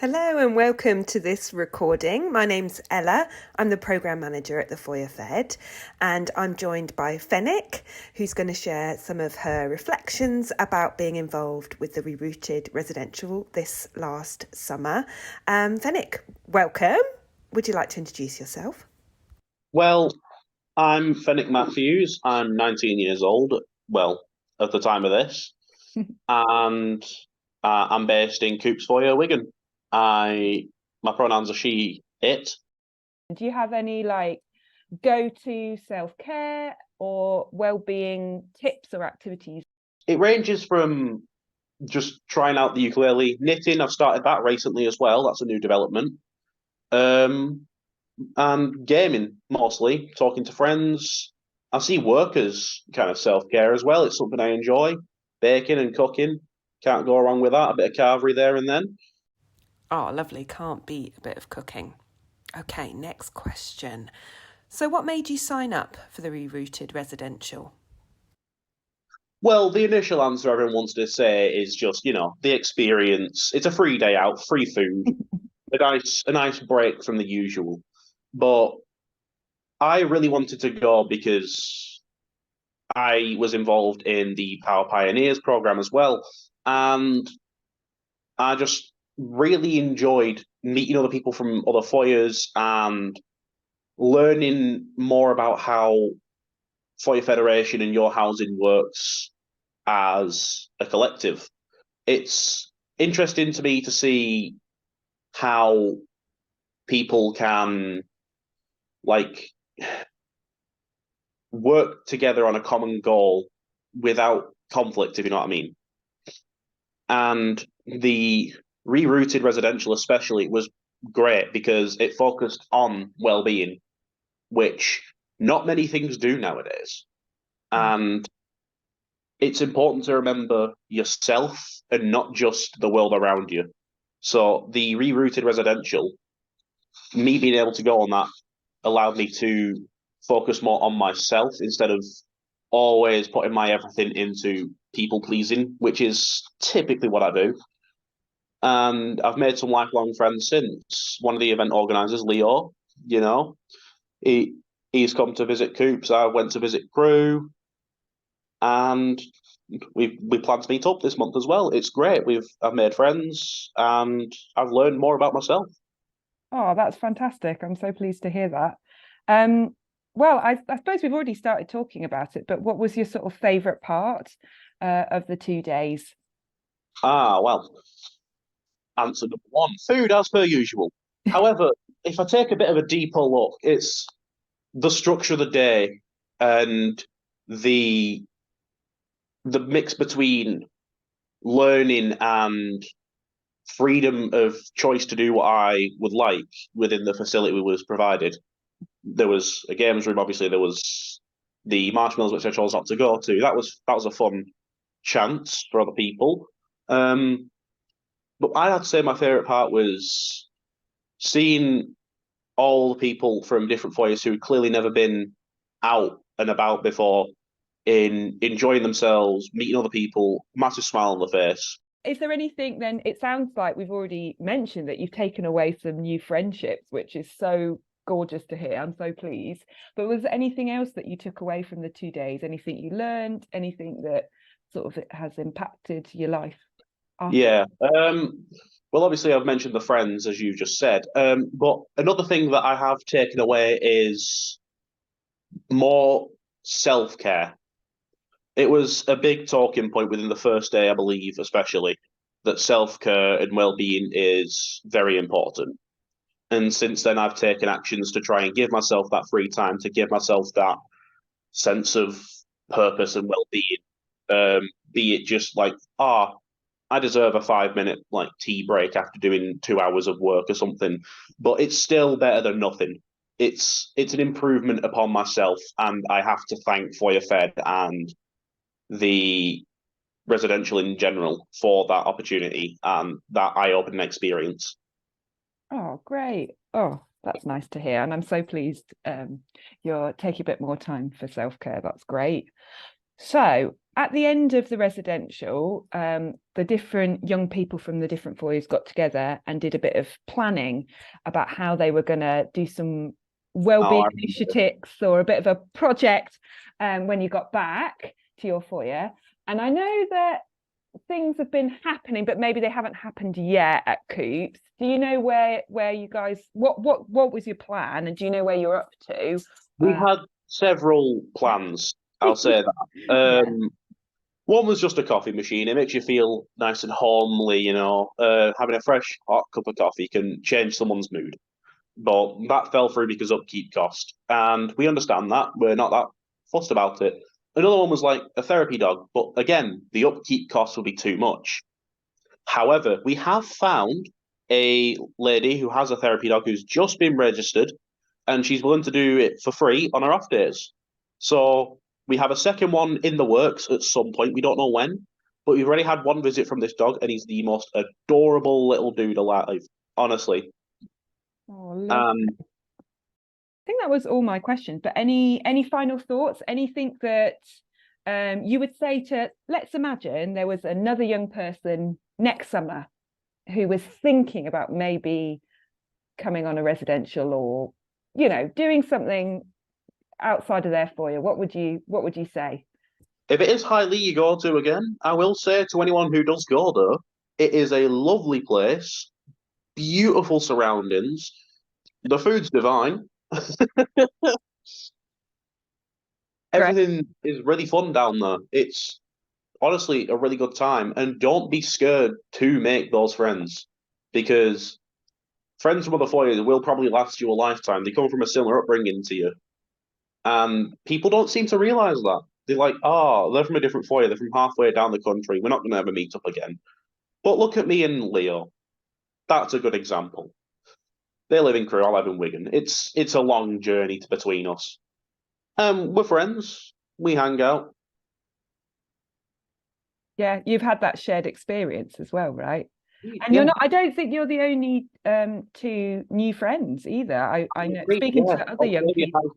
Hello and welcome to this recording. My name's Ella. I'm the Programme Manager at the Foyer Fed, and I'm joined by Fennec, who's going to share some of her reflections about being involved with the ReRooted residential this last summer. Fennec, welcome. Would you like to introduce yourself? Well, I'm Fennec Matthews. I'm 19 years old, well, at the time of this, and I'm based in Coops Foyer, Wigan. My pronouns are she, it. Do you have any go-to self-care or well-being tips or activities? It ranges from just trying out the ukulele, knitting. I've started that recently as well. That's a new development. And gaming mostly, talking to friends. I see work as kind of self-care as well. It's something I enjoy. Baking and cooking. Can't go wrong with that. A bit of carvery there and then. Oh, lovely. Can't beat a bit of cooking. Okay, next question. So what made you sign up for the ReRooted residential? Well, the initial answer everyone wants to say is just, the experience. It's a free day out, free food, a nice break from the usual. But I really wanted to go because I was involved in the Power Pioneers program as well. And I just really enjoyed meeting other people from other foyers and learning more about how Foyer Federation and Your Housing works as a collective. It's interesting to me to see how people can like work together on a common goal without conflict, if you know what I mean. And the ReRooted residential especially was great because it focused on well-being, which not many things do nowadays. And it's important to remember yourself and not just the world around you. So the ReRooted residential, me being able to go on that allowed me to focus more on myself instead of always putting my everything into people pleasing, which is typically what I do. And I've made some lifelong friends since. One of the event organisers, Leo, you know, he he's come to visit Coops. I went to visit Crew, and we plan to meet up this month as well. It's great. I've made friends and I've learned more about myself. Oh, that's fantastic. I'm so pleased to hear that. Well, I suppose we've already started talking about it, but what was your sort of favourite part of the 2 days? Well, answer number one, food as per usual. However, if I take a bit of a deeper look, it's the structure of the day and the the mix between learning and freedom of choice to do what I would like within the facility was provided. There was a games room, obviously. There was the marshmallows, which I chose not to go to. That was a fun chance for other people. But I'd have to say my favourite part was seeing all the people from different foyers who had clearly never been out and about before in enjoying themselves, meeting other people, massive smile on the face. Is there anything then? It sounds like we've already mentioned that you've taken away some new friendships, which is so gorgeous to hear. I'm so pleased. But was there anything else that you took away from the 2 days? Anything you learned? Anything that sort of has impacted your life after? Yeah. Well, obviously, I've mentioned the friends, as you just said. But another thing that I have taken away is more self-care. It was a big talking point within the first day, I believe, especially that self-care and well-being is very important. And since then, I've taken actions to try and give myself that free time, to give myself that sense of purpose and well-being. Be it just like, I deserve a 5 minute like tea break after doing 2 hours of work or something, but it's still better than nothing. It's an improvement upon myself, and I have to thank Foyer Fed and the residential in general for that opportunity and that eye-opening experience. Oh, great. Oh, that's nice to hear. And I'm so pleased you're taking a bit more time for self-care. That's great. So at the end of the residential, the different young people from the different foyers got together and did a bit of planning about how they were going to do some wellbeing initiatives or a bit of a project when you got back to your foyer. And I know that things have been happening, but maybe they haven't happened yet at Coops. Do you know where you guys, what was your plan, and do you know where you're up to? We had several plans, I'll say that. Yeah. One was just a coffee machine. It makes you feel nice and homely, you know. Having a fresh, hot cup of coffee can change someone's mood. But that fell through because upkeep cost. And we understand that. We're not that fussed about it. Another one was like a therapy dog. But again, the upkeep cost would be too much. However, we have found a lady who has a therapy dog who's just been registered, and she's willing to do it for free on her off days. So we have a second one in the works at some point. We don't know when, but we've already had one visit from this dog, and he's the most adorable little dude alive, honestly. Oh, lovely. I think that was all my questions, but any final thoughts? Anything that you would say to, let's imagine there was another young person next summer who was thinking about maybe coming on a residential or, you know, doing something outside of their foyer. What would you say? If it is Highley you go to again, I will say to anyone who does go there, it is a lovely place, beautiful surroundings. The food's divine. Everything is really fun down there. It's honestly a really good time. And don't be scared to make those friends, because friends from other foyers will probably last you a lifetime. They come from a similar upbringing to you. And people don't seem to realize that. They're like, oh, they're from a different foyer. They're from halfway down the country. We're not going to ever meet up again. But look at me and Leo. That's a good example. They live in Crewe, I live in Wigan. It's a long journey between us. We're friends. We hang out. Yeah, you've had that shared experience as well, right? And Yeah. you're not, I don't think you're the only two new friends either. I know, speaking to other young people.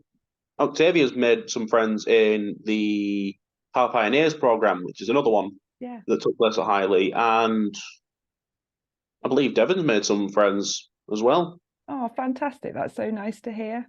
Octavia's made some friends in the Power Pioneers program, which is another one that took place at Highley. And I believe Devon's made some friends as well. Oh, fantastic. That's so nice to hear.